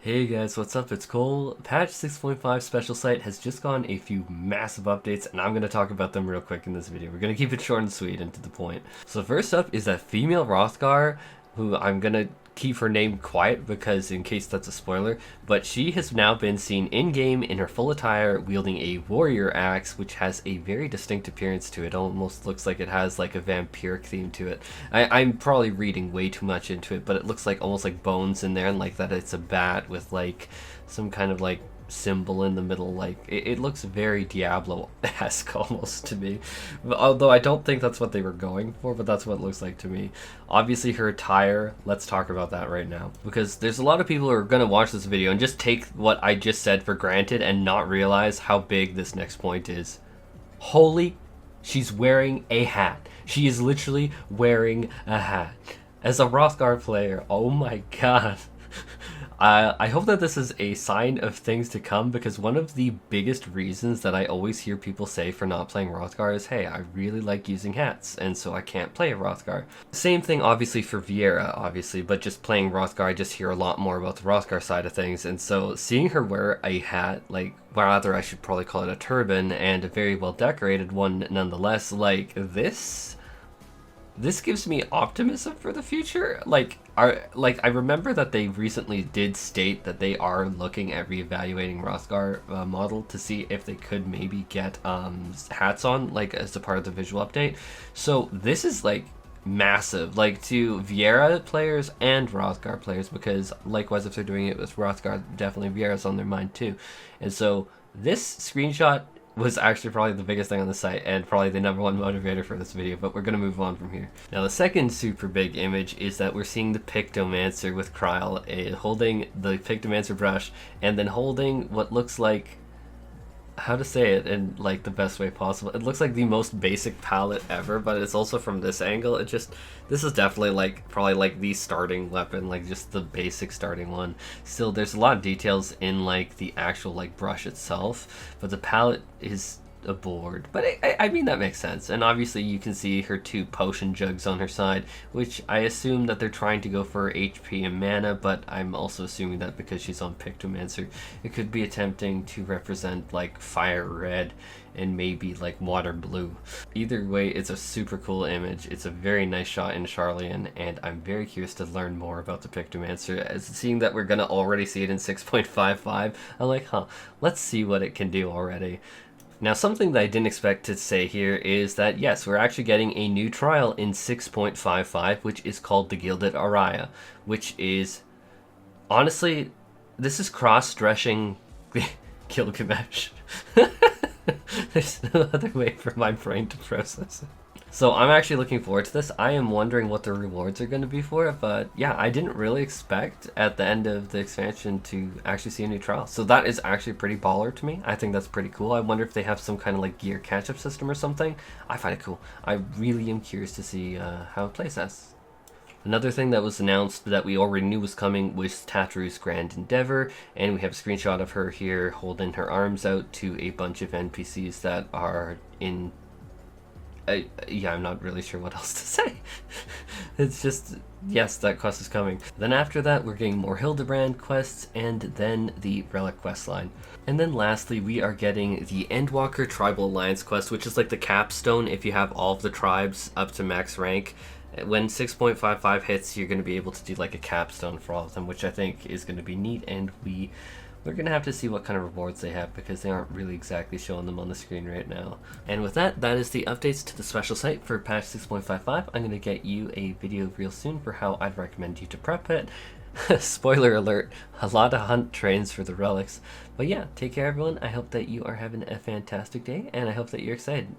Hey guys, what's up? It's Cole. Patch 6.5 special site has just gotten a few massive updates, and I'm going to talk about them real quick in this video. We're going to keep it short and sweet and to the point. So first up is that female HROTHGAR, who I'm going to keep her name quiet because in case that's a spoiler, but she has now been seen in-game in her full attire wielding a warrior axe, which has a very distinct appearance to it. It almost looks like it has like a vampiric theme to it. I'm probably reading way too much into it, but it looks like almost like bones in there, and like that it's a bat with like some kind of like symbol in the middle. Like it looks very Diablo-esque almost to me, although I don't think that's what they were going for, but that's what it looks like to me. Obviously her attire, let's talk about that right now, because there's a lot of people who are going to watch this video and just take what I just said for granted and not realize how big this next point is. Holy, she's wearing a hat. She is literally wearing a hat. As a HROTHGAR player, oh my god. I hope that this is a sign of things to come, because one of the biggest reasons that I always hear people say for not playing HROTHGAR is, hey, I really like using hats, and so I can't play HROTHGAR. Same thing obviously for Viera, obviously, but just playing HROTHGAR, I just hear a lot more about the HROTHGAR side of things, and so seeing her wear a hat, like, rather I should probably call it a turban, and a very well decorated one nonetheless, like, this gives me optimism for the future. I remember that they recently did state that they are looking at reevaluating HROTHGAR model to see if they could maybe get hats on, like, as a part of the visual update. So this is like massive, like, to Viera players and HROTHGAR players, because likewise if they're doing it with HROTHGAR, definitely Viera's on their mind too. And so this screenshot was actually probably the biggest thing on the site and probably the #1 motivator for this video, but we're going to move on from here. Now the second super big image is that we're seeing the PICTOMANCER with Kryle holding the PICTOMANCER brush and then holding what looks like, how to say it in like the best way possible, it looks like the most basic palette ever, but it's also from this angle. This is definitely like probably like the starting weapon, like just the basic starting one. Still, there's a lot of details in like the actual like brush itself, but the palette is a board, but I mean that makes sense. And obviously you can see her 2 potion jugs on her side, which I assume that they're trying to go for HP and mana, but I'm also assuming that because she's on PICTOMANCER, it could be attempting to represent like fire red and maybe like water blue. Either way, it's a super cool image. It's a very nice shot in Charlian, and I'm very curious to learn more about the PICTOMANCER. As seeing that we're gonna already see it in 6.55, I'm like, let's see what it can do already. Now, something that I didn't expect to say here is that, yes, we're actually getting a new trial in 6.55, which is called the GILDED ARAYA, which is, honestly, this is cross-dressing Gilgamesh. There's no other way for my brain to process it. So I'm actually looking forward to this. I am wondering what the rewards are going to be for it, but yeah, I didn't really expect at the end of the expansion to actually see a new trial. So that is actually pretty baller to me. I think that's pretty cool. I wonder if they have some kind of like gear catch-up system or something. I find it cool. I really am curious to see how it plays as. Another thing that was announced that we already knew was coming was Tataru's Grand Endeavor, and we have a screenshot of her here holding her arms out to a bunch of NPCs that are in... yeah, I'm not really sure what else to say. It's just, yes, that quest is coming. Then after that, we're getting more Hildebrand quests, and then the Relic quest line. And then lastly, we are getting the Endwalker Tribal Alliance quest, which is like the capstone if you have all of the tribes up to max rank. When 6.55 hits, you're going to be able to do like a capstone for all of them, which I think is going to be neat, and we're going to have to see what kind of rewards they have, because they aren't really exactly showing them on the screen right now. And with that, that is the updates to the special site for patch 6.55. I'm going to get you a video real soon for how I'd recommend you to prep it. Spoiler alert, a lot of hunt trains for the relics. But yeah, take care everyone. I hope that you are having a fantastic day, and I hope that you're excited.